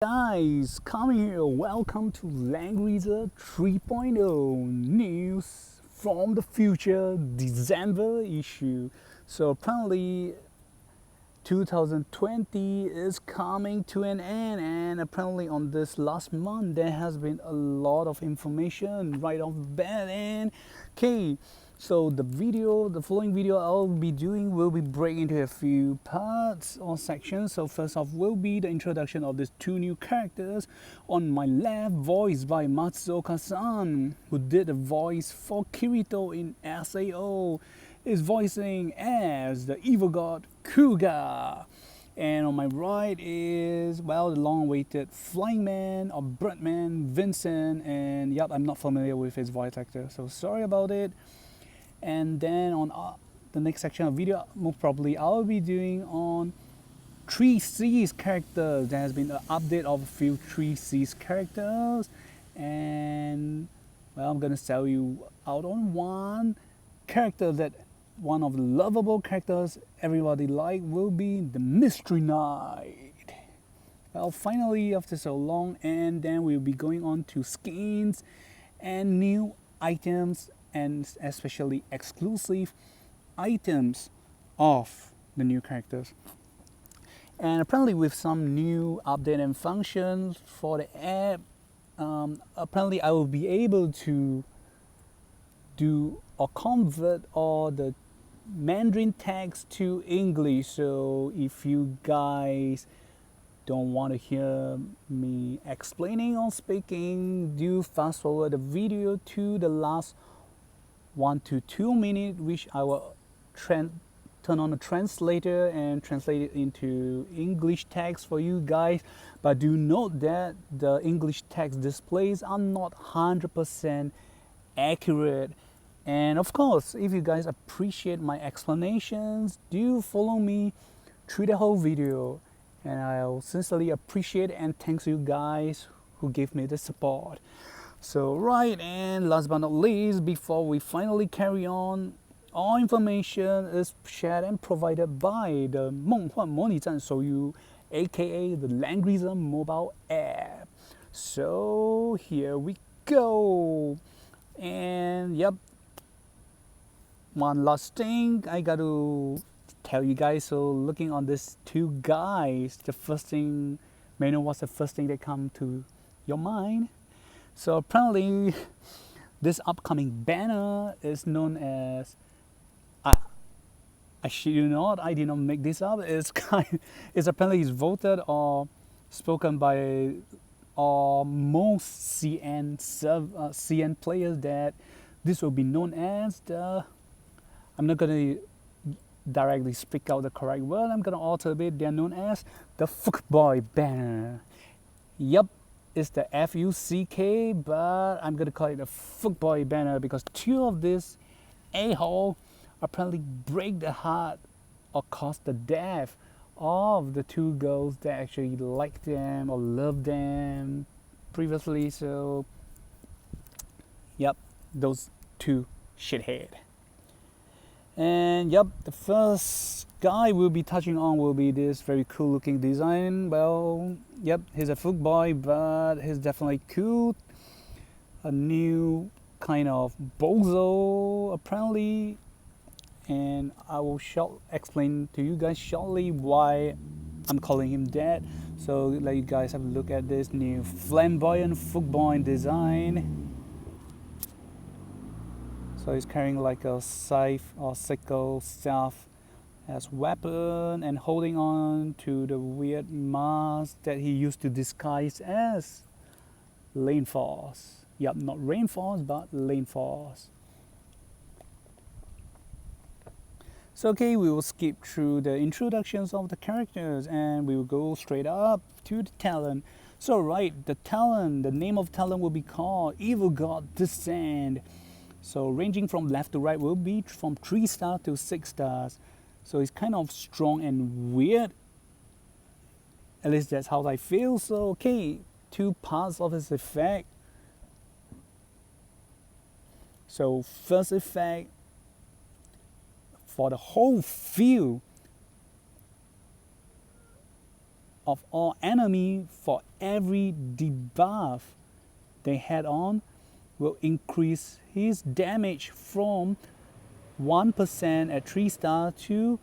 Guys, come here. Welcome to Langreaser 3.0 news from the future December issue. So apparently 2020 is coming to an end, and apparently on this last month there has been a lot of information right off the bat. And okay, so the following video I'll be doing will be break into a few parts or sections. So first off will be the introduction of these two new characters. On my left, voiced by Matsuoka-san, who did the voice for Kirito in SAO, is voicing as the evil god Kuga. And on my right is, well, the long-awaited Flying Man or Birdman, Vincent. And yep, I'm not familiar with his voice actor, so sorry about it. And then on the next section of video, most probably I'll be doing on 3C's characters. There has been an update of a few 3C's characters, and well, I'm gonna sell you out on one character that one of the lovable characters everybody like will be the Mystery Knight. Well, finally after so long, and then we'll be going on to skins and new items, and especially exclusive items of the new characters. And apparently with some new update and functions for the app, apparently I will be able to do or convert all the Mandarin text to English. So if you guys don't want to hear me explaining or speaking, do fast forward the video to the last 1 to 2 minutes, which I will turn on the translator and translate it into English text for you guys. But do note that the English text displays are not 100% accurate. And of course, if you guys appreciate my explanations, do follow me through the whole video, and I'll sincerely appreciate and thanks you guys who give me the support. So right, and last but not least, before we finally carry on, all information is shared and provided by the 梦幻模拟战手游, aka the Langreaser mobile app. So here we go. And yep, one last thing I got to tell you guys. So looking on these two guys, the first thing, may know what's the first thing that come to your mind? So apparently this upcoming banner is known as, I shit you not, I did not make this up. It's apparently it's voted or spoken by most CN players that this will be known as the, I'm not gonna directly speak out the correct word, I'm gonna alter a bit. They're known as the Fuckboy banner. Yep, it's the FUCK, but I'm gonna call it a Fuckboy banner because two of this a-hole apparently break the heart or cause the death of the two girls that actually liked them or loved them previously. So yep, those two shithead. And yep, the first guy we'll be touching on will be this very cool looking design. Well, yep, he's a Fuckboy, but he's definitely cool. A new kind of bozo apparently, and I will explain to you guys shortly why I'm calling him that. So let you guys have a look at this new flamboyant Fuckboy design. So he's carrying like a scythe or sickle staff as weapon and holding on to the weird mask that he used to disguise as Lane Force. Yep, not Rain Force, but Lane Force. So okay, we will skip through the introductions of the characters and we will go straight up to the talent. So right, the talent, the name of talent will be called Evil God Descend. So ranging from left to right will be from 3 stars to 6 stars. So it's kind of strong and weird. At least that's how I feel. So okay, two parts of his effect. So first effect, for the whole field of all enemy for every debuff they had on will increase his damage from 1% at 3 stars to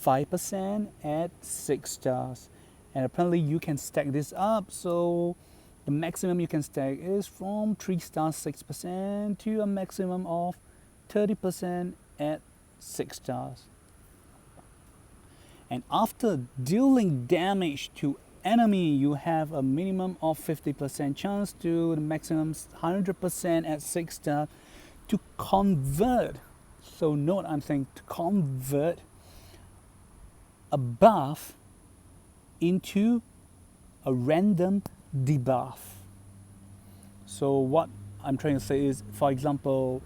5% at 6 stars. And apparently you can stack this up, so the maximum you can stack is from 3 stars 6% to a maximum of 30% at 6 stars. And after dealing damage to enemy, you have a minimum of 50% chance to the maximum 100% at 6 stars to convert. So note I'm saying to convert a buff into a random debuff. So what I'm trying to say is, for example,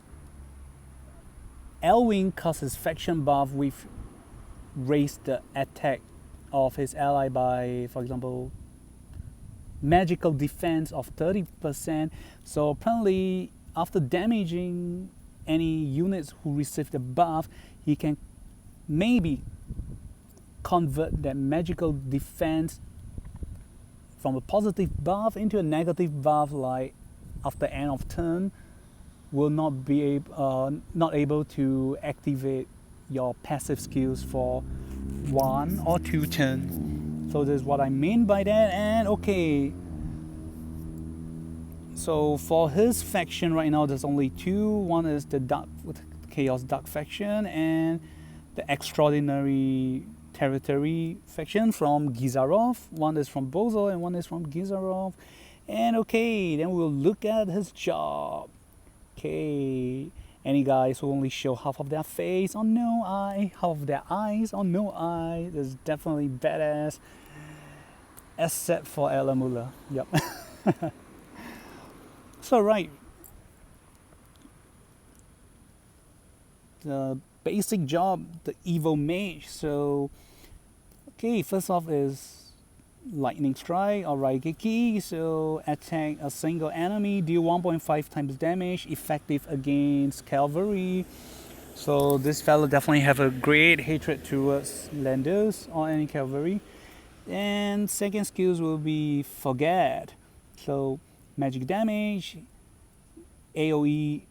Elwing casts his faction buff with raise the attack of his ally by, for example, magical defense of 30%. So apparently after damaging any units who receive the buff, he can maybe convert that magical defense from a positive buff into a negative buff, like after end of turn will not be not able to activate your passive skills for 1 or 2 turns. So this is what I mean by that. And okay, so for his faction right now there's only 2. One is the Chaos Dark faction and the Extraordinary Territory faction from Gizarov. One is from Bozo and one is from Gizarov. And okay, then we'll look at his job. Okay, any guys who only show half of their face or no eye, half of their eyes or no eye, is definitely badass, except for Elamula. Yep. So right, the basic job, the evil mage. So okay, first off is Lightning Strike or Raigeki. So attack a single enemy, deal 1.5 times damage, effective against cavalry. So this fellow definitely have a great hatred towards Landers or any cavalry. And second skills will be Forget. So magic damage, AoE.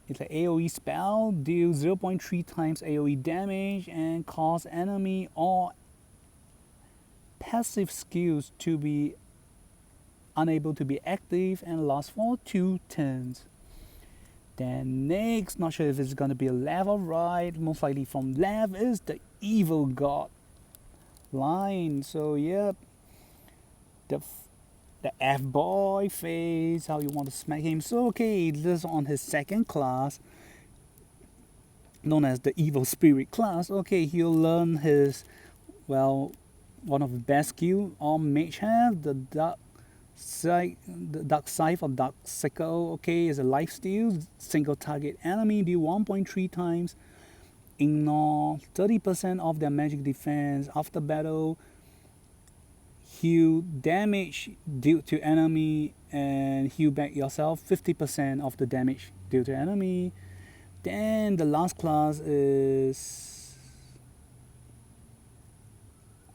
It's an AoE spell, deal 0.3 times AoE damage and cause enemy or passive skills to be unable to be active and last for 2 turns. Then next, not sure if it's going to be left or right, most likely from left, is the Evil God line. So yep, the F-boy face, how you want to smack him. So okay, this is on his second class, known as the Evil Spirit class. Okay, he'll learn his, well, one of the best skill all mage have, the Dark Scythe or Dark Sickle. Okay, is a life steal, single target enemy, deal 1.3 times, ignore 30% of their magic defense after battle, heal damage due to enemy and heal back yourself 50% of the damage due to enemy. Then the last class is,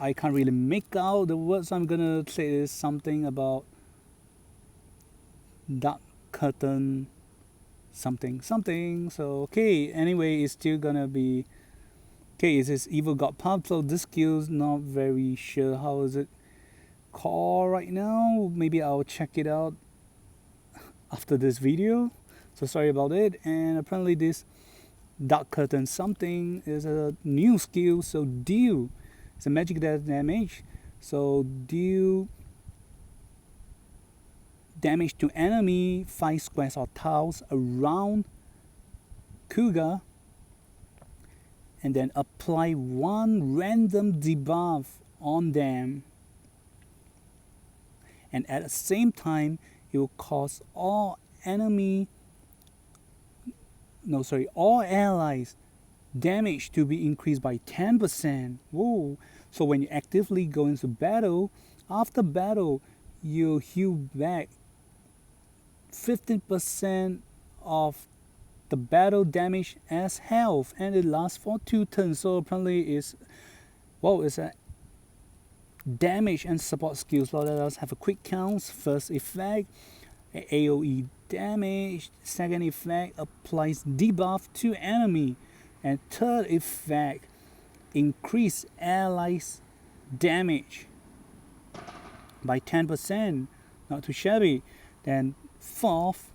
I can't really make out the words I'm gonna say, is something about Dark Curtain something. So okay, anyway, it's still gonna be okay. It's this Evil God pub. So this skill's not very sure how is it called right now. Maybe I'll check it out after this video. So sorry about it. And apparently this Dark Curtain something is a new skill. So deal. It's a magic damage, so deal damage to enemy 5 squares or tiles around Kuga, and then apply 1 random debuff on them. And at the same time, it will cause all allies damage to be increased by 10%. Whoa. So when you actively go into battle, after battle, you heal back 15% of the battle damage as health, and it lasts for 2 turns. So apparently it's a damage and support skills. So let us have a quick count. First effect, AoE damage. Second effect, applies debuff to enemy. And third effect, increase allies damage by 10%. Not too shabby. Then fourth,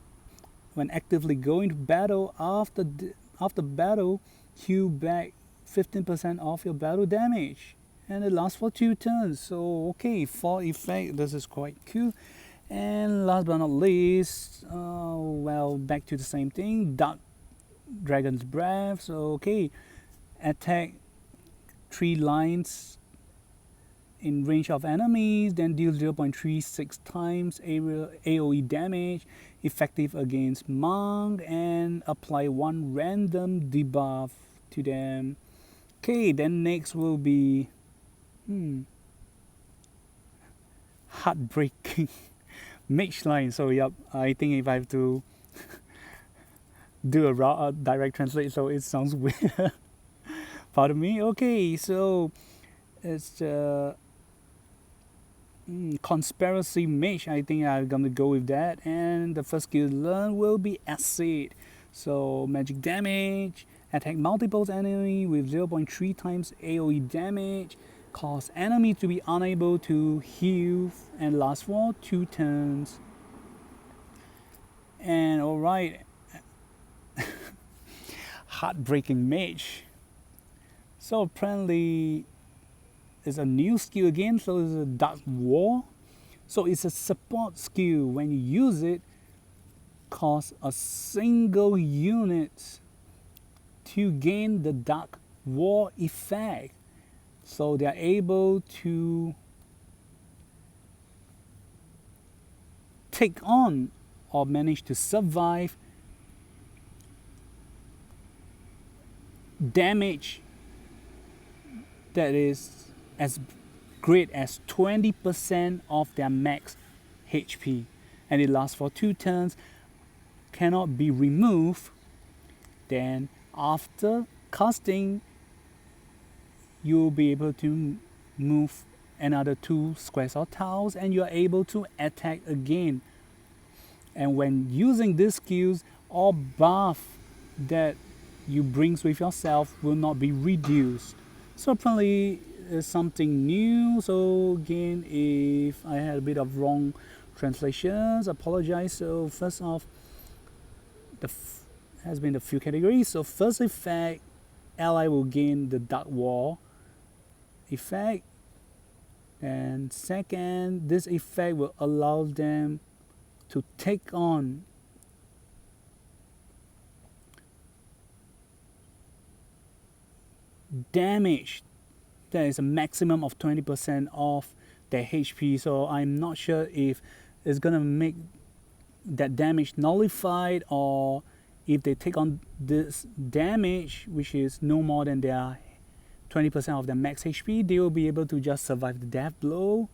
when actively going to battle, after battle, heal back 15% of your battle damage, and it lasts for 2 turns. So okay, fourth effect, this is quite cool. And last but not least, well, back to the same thing, Dark Dragon's Breath. So okay, attack 3 lines in range of enemies, then deal 0.36 times AoE damage, effective against monk, and apply 1 random debuff to them. Okay, then next will be Heartbreaking Mage line. So yep, I think if I have to do a direct translate, so it sounds weird. Pardon me. Okay, so it's Conspiracy Mage. I think I'm gonna go with that. And the first skill learned will be Acid. So magic damage, attack multiple enemy with 0.3 times AoE damage, cause enemy to be unable to heal, and last for 2 turns. And alright, Heartbreaking Mage. So apparently it's a new skill again, so it's a Dark War. So it's a support skill. When you use it, cause a single unit to gain the Dark War effect. So they're able to take on or manage to survive damage that is as great as 20% of their max HP, and it lasts for 2 turns, cannot be removed. Then after casting, you'll be able to move another 2 squares or tiles, and you're able to attack again. And when using these skills, all buff that you brings with yourself will not be reduced. So apparently it's something new. So again, if I had a bit of wrong translations, apologize. So first off, has been a few categories. So first effect, ally will gain the Dark War effect. And second, this effect will allow them to take on damage that is a maximum of 20% of their HP. So I'm not sure if it's gonna make that damage nullified, or if they take on this damage, which is no more than their 20% of their max HP, they will be able to just survive the death blow.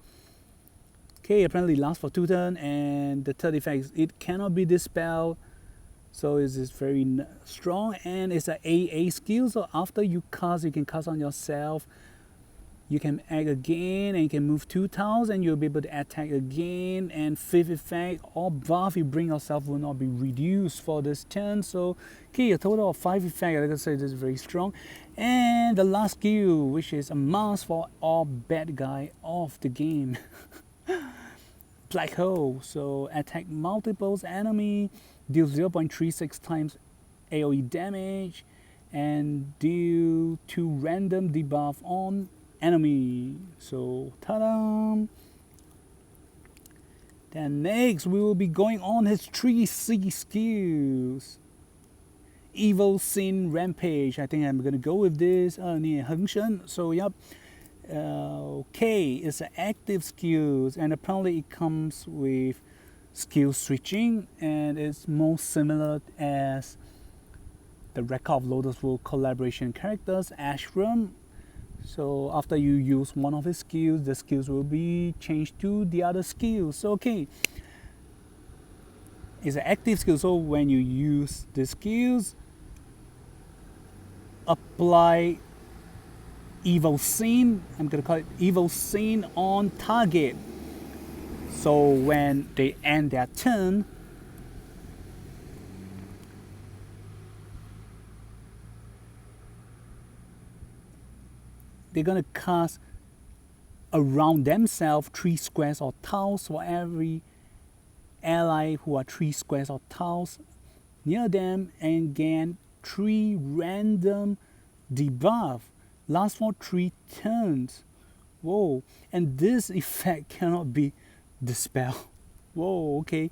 Okay, apparently lasts for 2 turns, and the third effect is it cannot be dispelled. So it's very strong, and it's an AA skill. So after you cast, you can cast on yourself. You can act again, and you can move 2 tiles, and you'll be able to attack again. And fifth effect, all buff you bring yourself will not be reduced for this turn. So okay, a total of 5 effects. Like I said, this is very strong. And the last skill, which is a must for all bad guy of the game. Black Hole. So attack multiple enemy, deal 0.36 times AoE damage, and deal 2 random debuff on enemy. So ta-da! Then next we will be going on his 3C skills. Evil Sin Rampage. I think I'm gonna go with this. 你很神. So yep. Okay, it's an active skills, and apparently it comes with skill switching, and it's more similar as the Record of Lotus World collaboration characters, Ashram. So after you use one of his skills, the skills will be changed to the other skills. So okay, it's an active skill, so when you use the skills, apply evil scene. I'm gonna call it evil scene on target. So when they end their turn, they're gonna cast around themselves 3 squares or tiles for every ally who are 3 squares or tiles near them, and gain 3 random debuff. Lasts for 3 turns. Whoa, and this effect cannot be dispelled. Whoa, okay.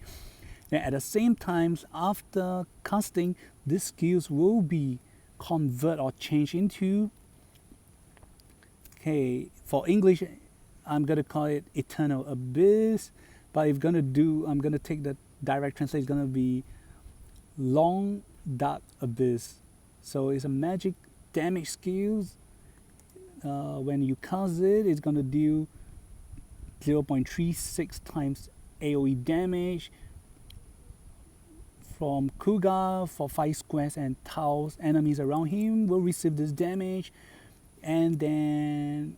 And at the same time, after casting, these skills will be convert or changed into, okay, for English, I'm gonna call it Eternal Abyss. But if I'm gonna take the direct translate. It's gonna be Long Dark Abyss. So it's a magic damage skills. When you cast it, it's gonna deal 0.36 times AOE damage from Kuga for 5 squares and tiles. Enemies around him will receive this damage, and then,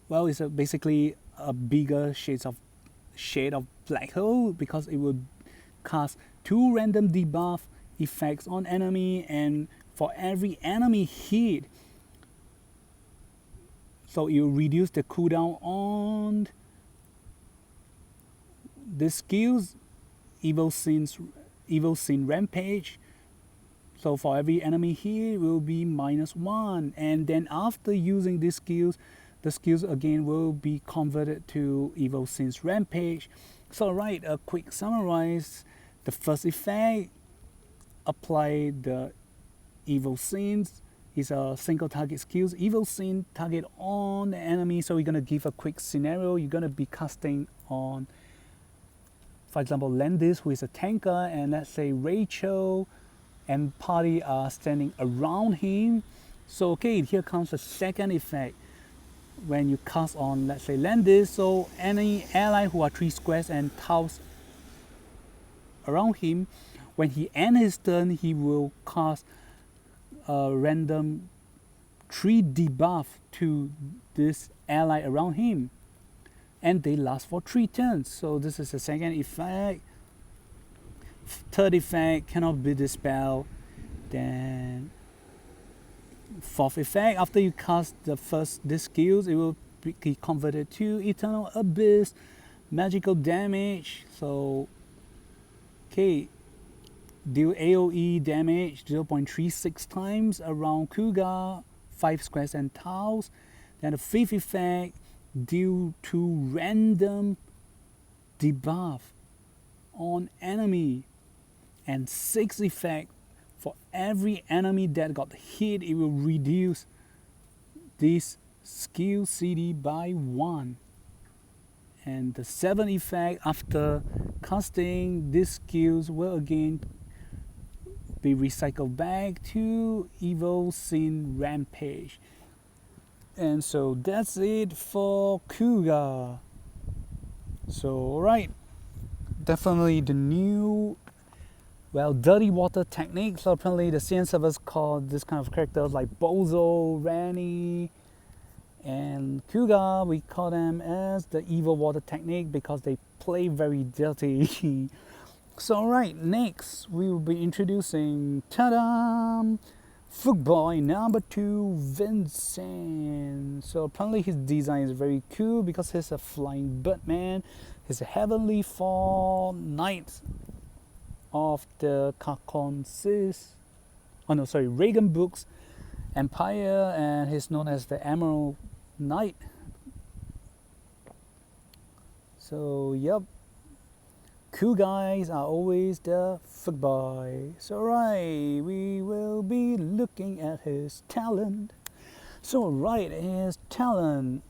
well, it's basically a bigger shade of black hole, because it will cast 2 random debuff effects on enemy, and for every enemy hit, so it will reduce the cooldown on the skills. Evil Scene Rampage. So for every enemy hit will be -1, and then after using these skills, the skills again will be converted to Evil Scene's Rampage. So right, a quick summarize. The first effect, apply the Evil Scenes, is a single target skills. Evil Scene target on the enemy. So we're gonna give a quick scenario. You're gonna be casting on, for example, Landis, who is a tanker, and let's say Rachel and party are standing around him. So okay, here comes the second effect. When you cast on, let's say, Landis, so any ally who are 3 squares and tiles around him, when he ends his turn, he will cast a random 3 debuff to this ally around him, and they last for 3 turns. So this is the second effect. Third effect cannot be dispelled. Then fourth effect, after you cast these skills, it will be converted to Eternal Abyss, magical damage. So okay, deal AOE damage 0.36 times around Kuga, 5 squares and tiles. Then the fifth effect, deal 2 random debuff on enemy. And sixth effect, for every enemy that got hit, it will reduce this skill CD by 1. And the seventh effect, after casting, these skills will again be recycled back to Evil Scene Rampage. And so that's it for Kuga. So alright, definitely the new, well, dirty water technique. So apparently the CN servers call this kind of characters like Bozo, Ranny, and Kuga, we call them as the evil water technique because they play very dirty. So alright, next we will be introducing, ta-da, Footboy number 2, Vincent. So apparently his design is very cool because he's a flying Birdman. He's a heavenly fall knight of the Reagan Books Empire, and he's known as the Emerald Knight. So yep, cool guys are always the Footboy. So right, we will be looking at his talent. So right, his talent,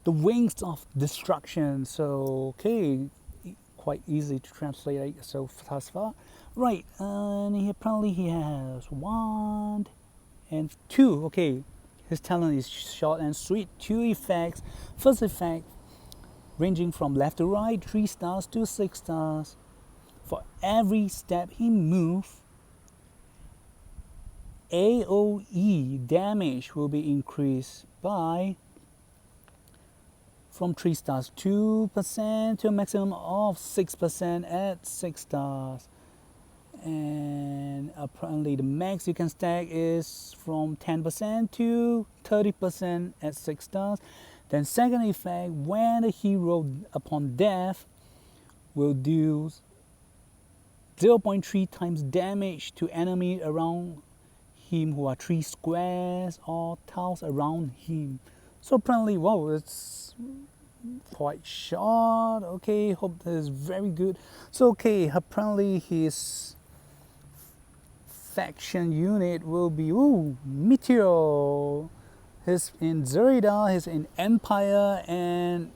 the Wings of Destruction. So okay, quite easy to translate so thus far. Right, and apparently he has 1 and 2. Okay, his talent is short and sweet. 2 effects. First effect, ranging from left to right, 3 stars to 6 stars. For every step he moves, AoE damage will be increased by from 3 stars 2% to a maximum of 6% at 6 stars. And apparently the max you can stack is from 10% to 30% at 6 stars. Then second effect, when the hero upon death will do 0.3 times damage to enemy around him who are 3 squares or tiles around him. So apparently, wow, it's quite short. Okay, hope this is very good. So okay, apparently his faction unit will be Meteor. He's in Zerida, he's in Empire, and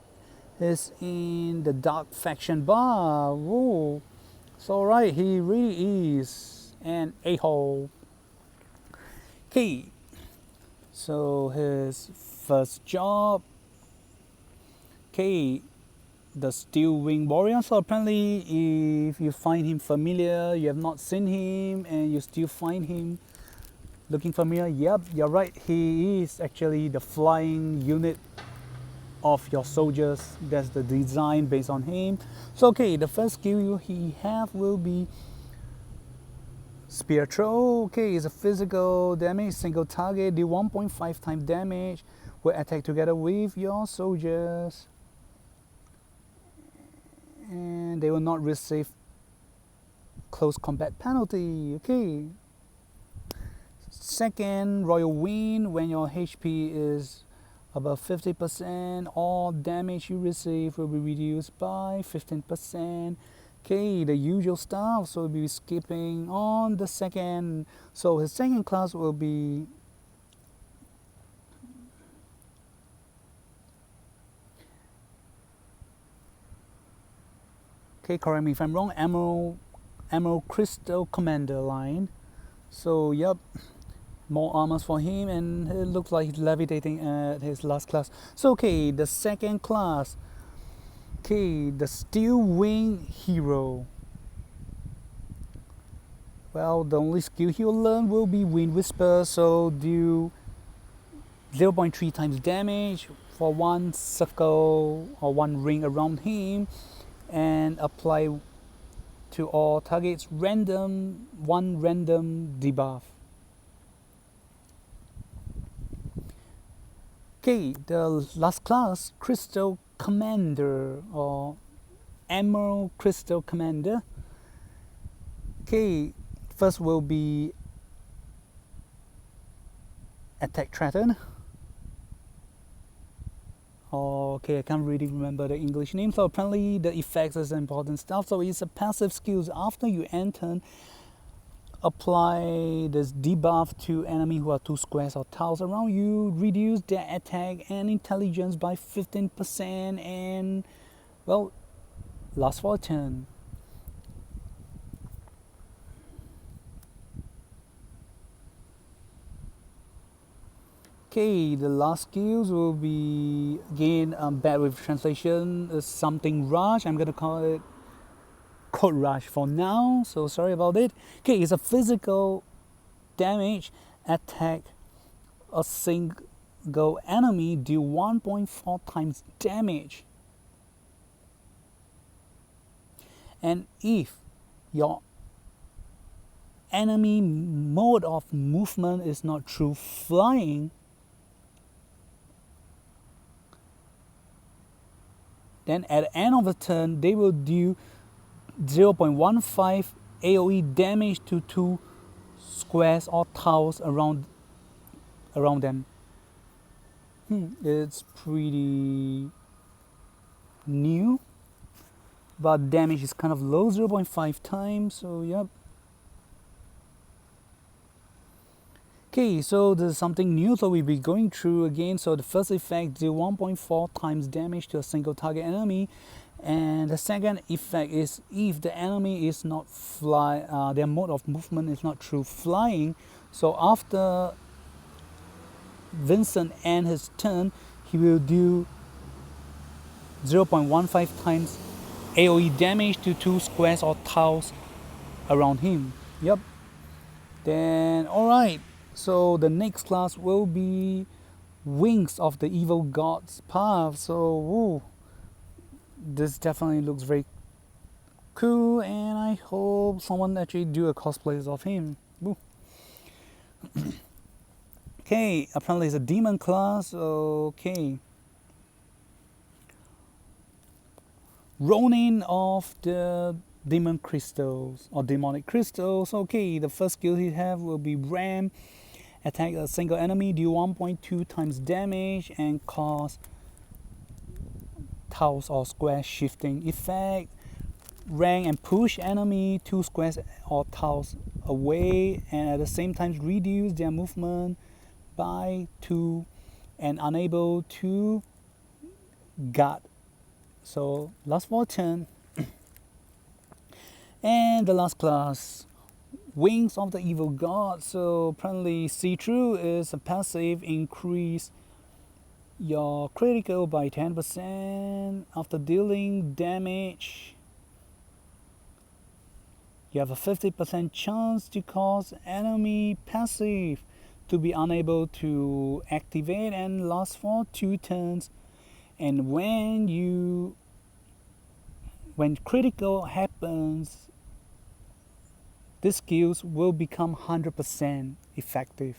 he's in the Dark faction bar. Whoa. So right, he really is an a-hole. Okay, so his first job, okay, the Steel Wing Warrior. So apparently if you find him familiar, you have not seen him and you still find him looking familiar, yep, you're right, he is actually the flying unit of your soldiers. That's the design based on him. So okay, the first skill he have will be Spear Throw. Okay, it's a physical damage, single target, do 1.5 times damage, will attack together with your soldiers, and they will not receive close combat penalty. Okay. Second, Royal Wind. When your HP is above 50%, all damage you receive will be reduced by 15%. Okay, the usual stuff, so we'll be skipping on the second. So his second class will be okay, correct me if I'm wrong, Emerald Crystal Commander line. So yep, more armors for him, and it looks like he's levitating at his last class. So okay, the second class, okay, the Steel Wing Hero. Well, the only skill he will learn will be Wind Whisper, so do 0.3 times damage for one circle or one ring around him, and apply to all targets one random debuff. Okay, the last class, Crystal Commander or Emerald Crystal Commander. Okay, first will be Attack Threaten. Okay, I can't really remember the English name. So apparently the effects is important stuff. So it's a passive skills. After you enter, apply this debuff to enemy who are 2 squares or tiles around you, reduce their attack and intelligence by 15%, and well, lasts for a turn. Okay, the last skills will be, again, bad with translation, something rush. I'm gonna call it Code Rush for now, so sorry about it. Okay, it's a physical damage attack. A single enemy do 1.4 times damage. And if your enemy mode of movement is not through flying, then at the end of the turn, they will do 0.15 AoE damage to 2 squares or tiles around them. It's pretty new, but damage is kind of low, 0.5 times, so yep. Okay, so this is something new, so we'll be going through again. So the first effect, do 1.4 times damage to a single target enemy, and the second effect is if the enemy is not their mode of movement is not through flying. So after Vincent ends his turn, he will do 0.15 times AoE damage to 2 squares or tiles around him. Yep. Then alright. So the next class will be Wings of the Evil God's Path. So woo, this definitely looks very cool, and I hope someone actually do a cosplay of him. Woo. Okay, apparently it's a demon class. Okay. Ronin of the demon crystals or demonic crystals. Okay, the first skill he have will be Ram. Attack a single enemy, deal 1.2 times damage and cause tiles or square shifting effect. Rank and push enemy 2 squares or tiles away, and at the same time reduce their movement by 2 and unable to guard. So last for turn. And the last class, Wings of the Evil God. So apparently see-through is a passive, increase your critical by 10% after dealing damage. You have a 50% chance to cause enemy passive to be unable to activate and last for 2 turns. And when critical happens, these skills will become 100% effective.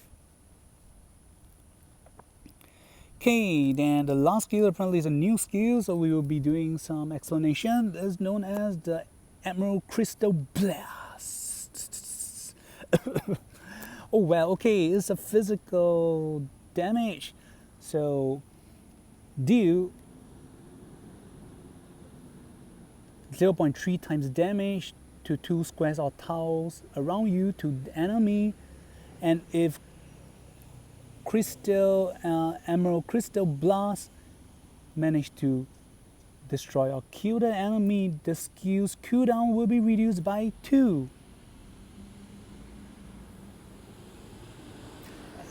Okay, then the last skill apparently is a new skill, so we will be doing some explanation. It's known as the Emerald Crystal Blast. Oh well, okay, it's a physical damage. So deal 0.3 times damage to 2 squares or tiles around you to the enemy, and if Emerald Crystal Blast manage to destroy or kill the enemy, the skill's cooldown will be reduced by 2.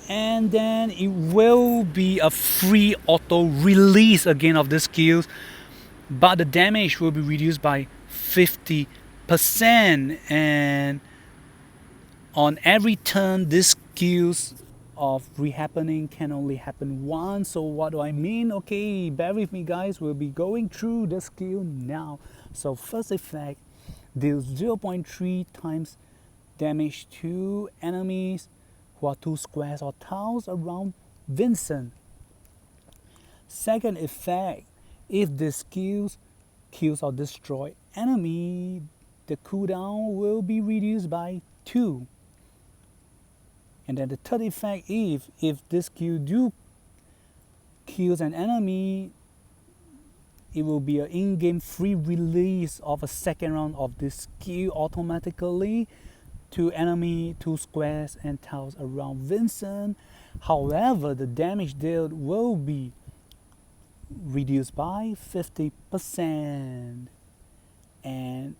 And then it will be a free auto release again of the skills, but the damage will be reduced by 50%. And on every turn, this skills of rehappening can only happen once. So what do I mean? Okay, bear with me guys, we'll be going through the skill now. So first effect, deals 0.3 times damage to enemies who are 2 squares or tiles around Vincent. Second effect, if the skills kills or destroy enemy, the cooldown will be reduced by 2. And then the third effect, if this skill do kills an enemy, it will be an in-game free release of a second round of this skill automatically to enemy 2 squares and tiles around Vincent. However, the damage dealt will be reduced by 50%. And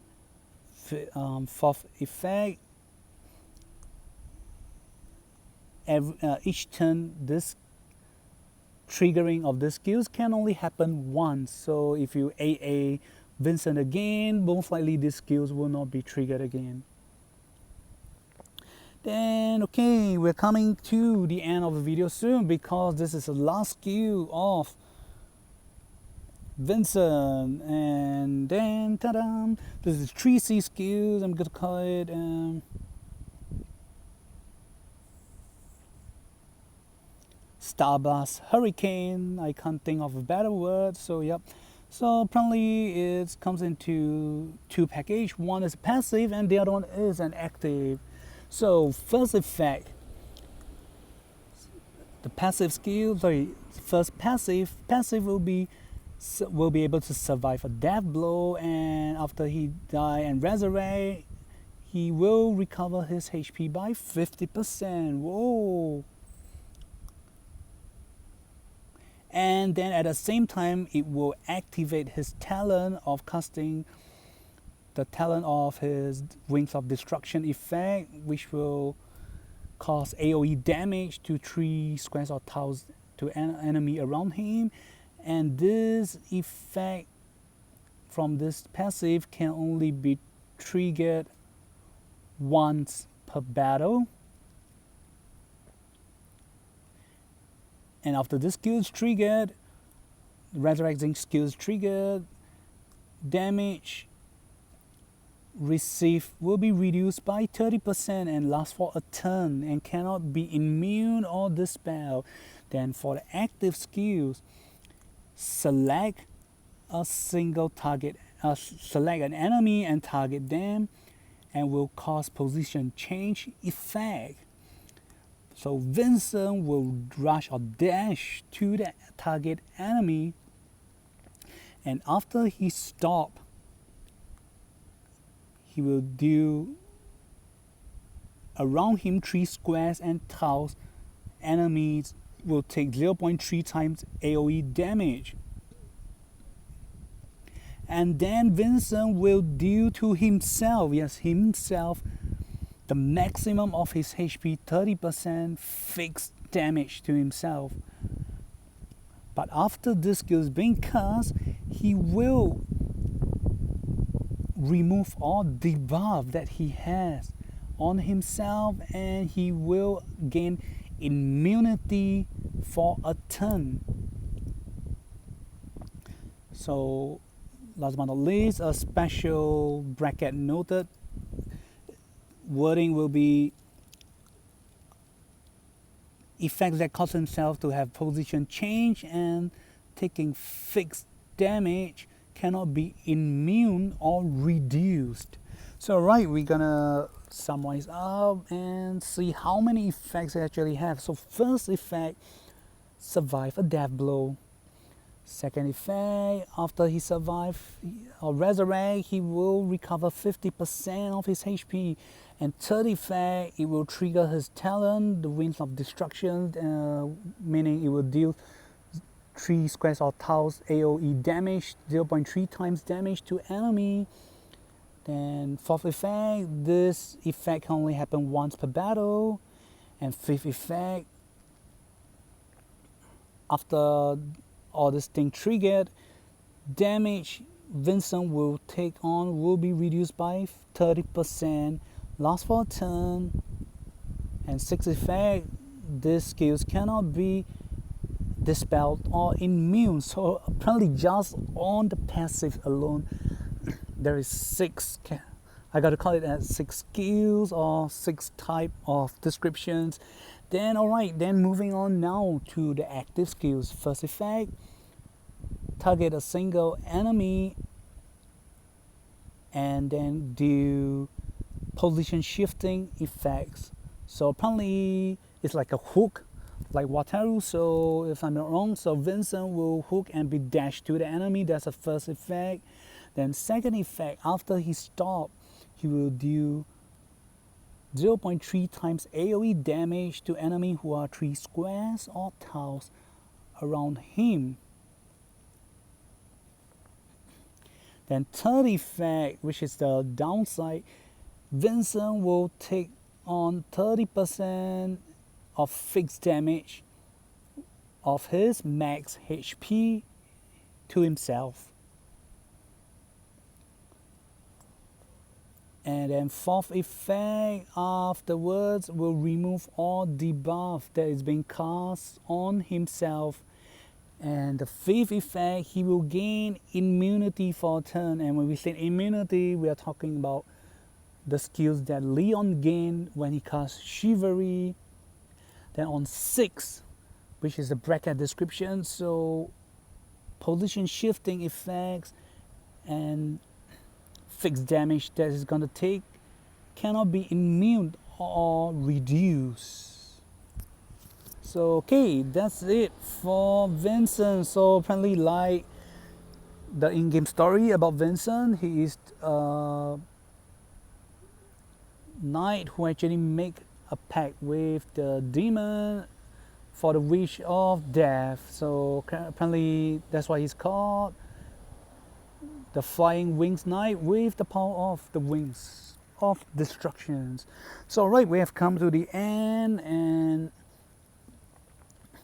fourth effect, each turn this triggering of the skills can only happen once. So if you AA Vincent again, most likely these skills will not be triggered again. Then okay, we're coming to the end of the video soon, because this is the last skill of Vincent. And then ta-da, this is 3C skills. I'm gonna call it Starburst Hurricane. I can't think of a better word. So yep. So apparently it comes into 2 packages. One is passive and the other one is an active. So first effect, the passive skill. First passive will be able to survive a death blow, and after he die and resurrect, he will recover his HP by 50%. Whoa! And then at the same time, it will activate his talent of casting the talent of his Wings of Destruction effect, which will cause AoE damage to 3 squares or tiles to an enemy around him. And this effect from this passive can only be triggered once per battle. And after this skill is triggered, resurrecting skill is triggered, damage received will be reduced by 30% and lasts for a turn and cannot be immune or dispelled. Then for the active skills, select a single target, select an enemy and target them, and will cause position change effect. So Vincent will rush or dash to the target enemy, and after he stops, he will do around him 3 squares and tiles. Enemies will take 0.3 times AoE damage. And then Vincent will do to himself, yes, himself, the maximum of his HP, 30% fixed damage to himself. But after this skill is being cast, he will remove all debuff that he has on himself, and he will gain immunity for a turn. So last but not least, a special bracket noted. Wording will be effects that cause himself to have position change and taking fixed damage cannot be immune or reduced. So right, we're gonna summarize up and see how many effects they actually have. So first effect, survive a death blow. Second effect, after he survives or resurrect, he will recover 50% of his HP. And third effect, it will trigger his talent, the Winds of Destruction, meaning it will deal 3 squares or tiles AoE damage, 0.3 times damage to enemy. Then fourth effect, this effect can only happen once per battle. And fifth effect, after all this thing triggered, damage Vincent will take on will be reduced by 30%, lasts for a turn. And sixth effect, these skills cannot be dispelled or immune. So apparently just on the passive alone, there is 6, I gotta call it as 6 skills or 6 type of descriptions. Then alright, then moving on now to the active skills. First effect, target a single enemy and then do position shifting effects. So apparently it's like a hook, like Wataru. So if I'm not wrong, so Vincent will hook and be dashed to the enemy. That's the first effect. Then second effect, after he stops, he will do 0.3 times AoE damage to enemy who are 3 squares or tiles around him. Then third effect, which is the downside, Vincent will take on 30% of fixed damage of his max HP to himself. And then fourth effect, afterwards will remove all debuff that is being cast on himself. And the fifth effect, he will gain immunity for a turn. And when we say immunity, we are talking about the skills that Leon gained when he cast Chivalry. Then on 6, which is the bracket description, so position shifting effects and fixed damage that is going to take cannot be immune or reduced. So okay, that's it for Vincent. So apparently, like the in-game story about Vincent, he is a knight who actually make a pact with the demon for the wish of death. So apparently that's why he's called the Flying Wings Knight with the power of the Wings of Destructions. So right, we have come to the end, and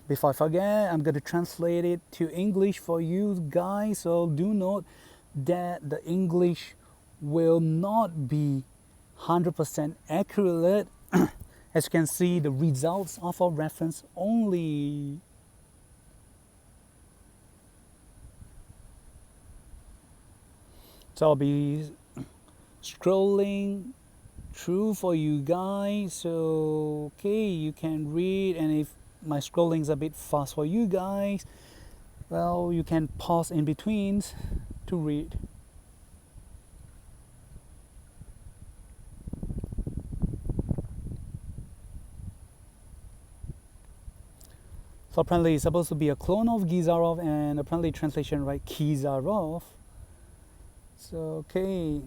before I forget, I'm going to translate it to English for you guys. So do note that the English will not be 100% accurate. As you can see, the results are for reference only. So I'll be scrolling through for you guys. So okay, you can read, and if my scrolling's a bit fast for you guys, well, you can pause in between to read. So apparently it's supposed to be a clone of Gizarov, and apparently translation right, Kizarov. So okay.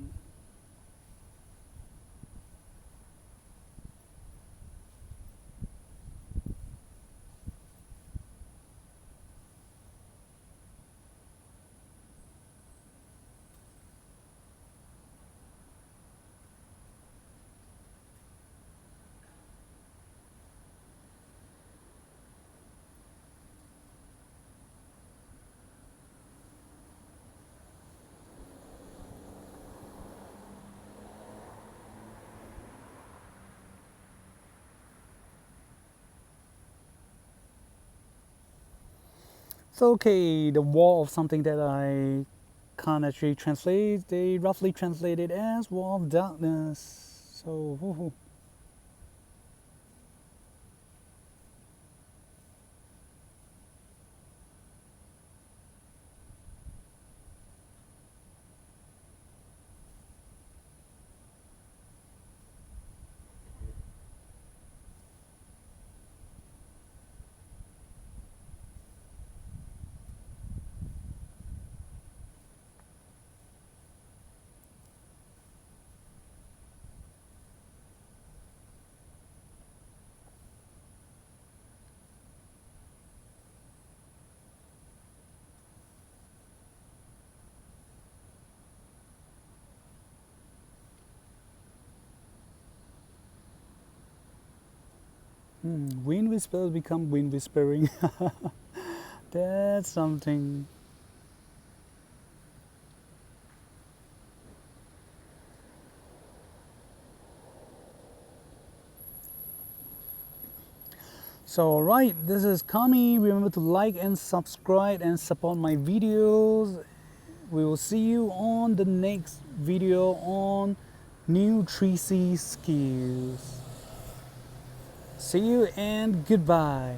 So okay, the wall of something that I can't actually translate, they roughly translate it as wall of darkness. So wind whispers become wind whispering. That's something. So alright, this is Kami. Remember to like and subscribe and support my videos. We will see you on the next video on new 3C skills. See you and goodbye.